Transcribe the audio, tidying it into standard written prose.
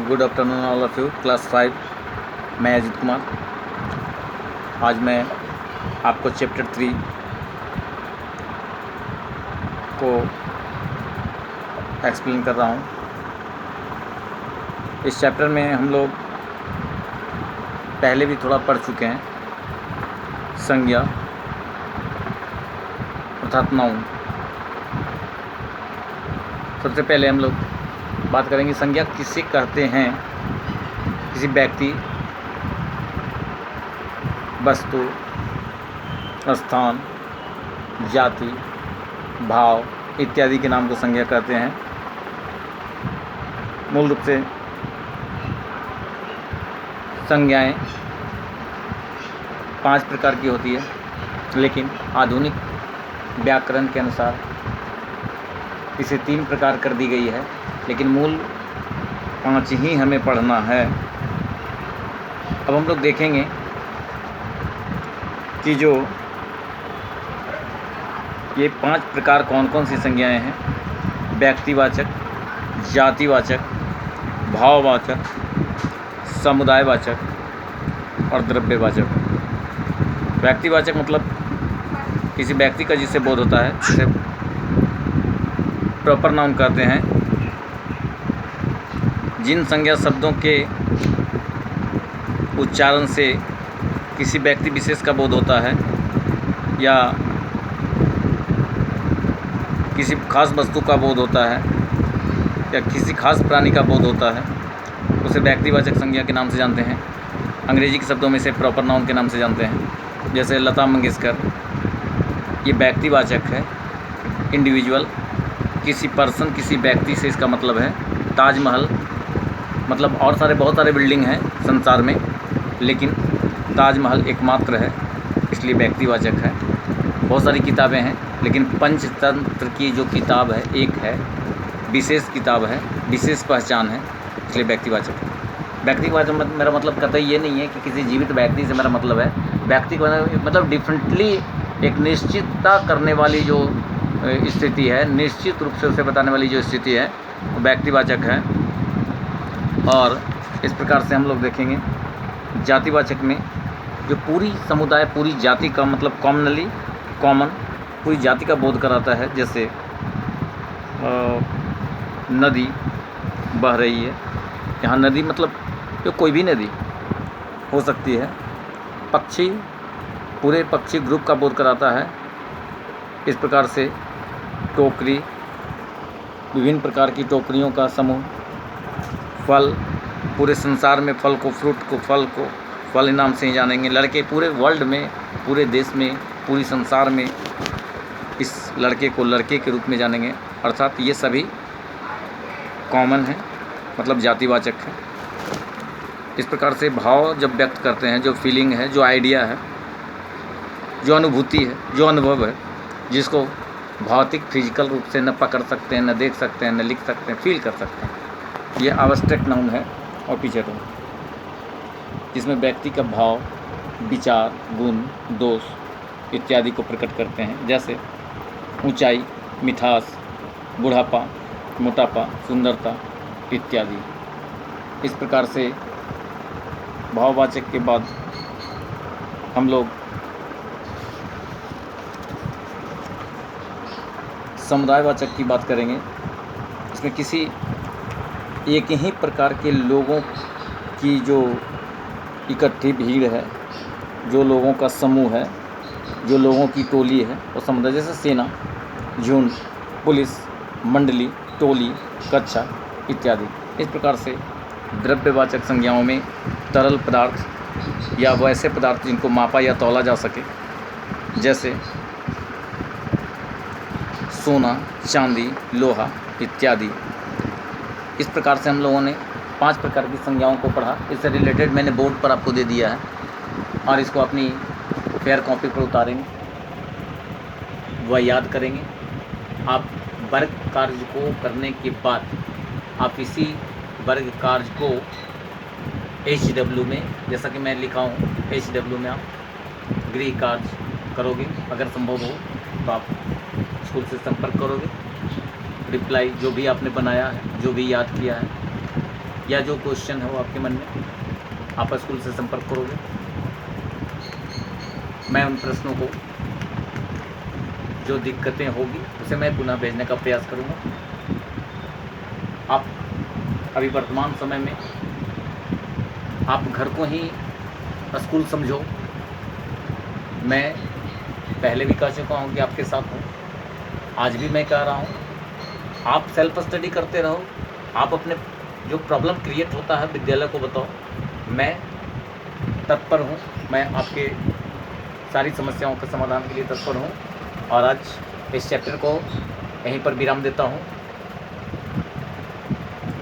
Good afternoon all of you. Class 5 मैं अजित कुमार। आज मैं आपको चैप्टर 3 को एक्सप्लेन कर रहा हूँ। इस चैप्टर में हम लोग पहले भी थोड़ा पढ़ चुके हैं। संज्ञा अर्थात नाउन। सबसे पहले हम लोग बात करेंगे संज्ञा किसे कहते हैं। किसी व्यक्ति, वस्तु, स्थान, जाति, भाव इत्यादि के नाम को संज्ञा कहते हैं। मूल रूप से संज्ञाएं 5 प्रकार की होती है, लेकिन आधुनिक व्याकरण के अनुसार इसे 3 प्रकार कर दी गई है, लेकिन मूल 5 ही हमें पढ़ना है। अब हम लोग देखेंगे कि जो ये 5 प्रकार कौन कौन सी संज्ञाएं हैं। व्यक्तिवाचक, जातिवाचक, भाववाचक, समुदायवाचक और द्रव्यवाचक। व्यक्तिवाचक मतलब किसी व्यक्ति का जिससे बोध होता है, जिसे प्रॉपर नाउन कहते हैं। जिन संज्ञा शब्दों के उच्चारण से किसी व्यक्ति विशेष का बोध होता है या किसी खास वस्तु का बोध होता है या किसी खास प्राणी का बोध होता है, उसे व्यक्तिवाचक संज्ञा के नाम से जानते हैं। अंग्रेजी के शब्दों में से प्रॉपर नाउन के नाम से जानते हैं। जैसे लता मंगेशकर, ये व्यक्तिवाचक है, इंडिविजुअल, किसी पर्सन, किसी व्यक्ति से इसका मतलब है। ताजमहल मतलब और बहुत सारे बिल्डिंग हैं संसार में, लेकिन ताजमहल एकमात्र है, इसलिए व्यक्तिवाचक है। बहुत सारी किताबें हैं, लेकिन पंचतंत्र की जो किताब है एक है, विशेष किताब है, विशेष पहचान है, इसलिए व्यक्तिवाचक है। व्यक्तिवाचक मेरा मतलब कतई ये नहीं है कि किसी जीवित व्यक्ति से मेरा मतलब है। व्यक्ति को मतलब डिफरेंटली एक निश्चितता करने वाली जो स्थिति है, निश्चित रूप से उसे बताने वाली जो स्थिति है, वो व्यक्तिवाचक है। और इस प्रकार से हम लोग देखेंगे जातिवाचक में जो पूरी समुदाय, पूरी जाति का मतलब कॉमनली, कॉमन, पूरी जाति का बोध कराता है। जैसे नदी बह रही है, यहाँ नदी मतलब जो कोई भी नदी हो सकती है। पक्षी, पूरे पक्षी ग्रुप का बोध कराता है। इस प्रकार से टोकरी, विभिन्न प्रकार की टोकरियों का समूह। फल, पूरे संसार में फल को, फ्रूट को, फल को फल नाम से ही जानेंगे। लड़के पूरे वर्ल्ड में, पूरे देश में, पूरी संसार में इस लड़के को लड़के के रूप में जानेंगे। अर्थात ये सभी कॉमन है, मतलब जातिवाचक है। इस प्रकार से भाव जब व्यक्त करते हैं, जो फीलिंग है, जो आइडिया है, जो अनुभूति है, जो अनुभव है, जिसको भौतिक फिजिकल रूप से न पकड़ सकते हैं, न देख सकते हैं, न लिख सकते हैं, फील कर सकते हैं, ये एब्स्ट्रैक्ट नाउन है। और पीछे तो जिसमें व्यक्ति का भाव, विचार, गुण, दोष इत्यादि को प्रकट करते हैं। जैसे ऊंचाई, मिठास, बुढ़ापा, मोटापा, सुंदरता इत्यादि। इस प्रकार से भाववाचक के बाद हम लोग समुदायवाचक की बात करेंगे। इसमें किसी एक ही प्रकार के लोगों की जो इकट्ठी भीड़ है, जो लोगों का समूह है, जो लोगों की टोली है, वो समुदाय। जैसे सेना, झुंड, पुलिस, मंडली, टोली, कक्षा इत्यादि। इस प्रकार से द्रव्यवाचक संज्ञाओं में तरल पदार्थ या वैसे पदार्थ जिनको मापा या तौला जा सके, जैसे सोना, चांदी, लोहा इत्यादि। इस प्रकार से हम लोगों ने 5 प्रकार की संज्ञाओं को पढ़ा। इससे रिलेटेड मैंने बोर्ड पर आपको दे दिया है और इसको अपनी फेयर कॉपी पर उतारेंगे, वह याद करेंगे। आप वर्ग कार्य को करने के बाद आप इसी वर्ग कार्य को HW में, जैसा कि मैं लिखा हूँ, HW में आप गृह कार्य करोगे। अगर संभव हो तो आप स्कूल से संपर्क करोगे। रिप्लाई जो भी आपने बनाया है, जो भी याद किया है, या जो क्वेश्चन है वो आपके मन में, आप स्कूल से संपर्क करोगे। मैं उन प्रश्नों को, जो दिक्कतें होगी उसे मैं पुनः भेजने का प्रयास करूँगा। आप अभी वर्तमान समय में आप घर को ही स्कूल समझो। मैं पहले भी कह चुका हूँ कि आपके साथ हूँ, आज भी मैं कह रहा हूँ, आप सेल्फ स्टडी करते रहो। आप अपने जो प्रॉब्लम क्रिएट होता है विद्यालय को बताओ, मैं तत्पर हूँ। मैं आपके सारी समस्याओं के समाधान के लिए तत्पर हूँ। और आज इस चैप्टर को यहीं पर विराम देता हूँ।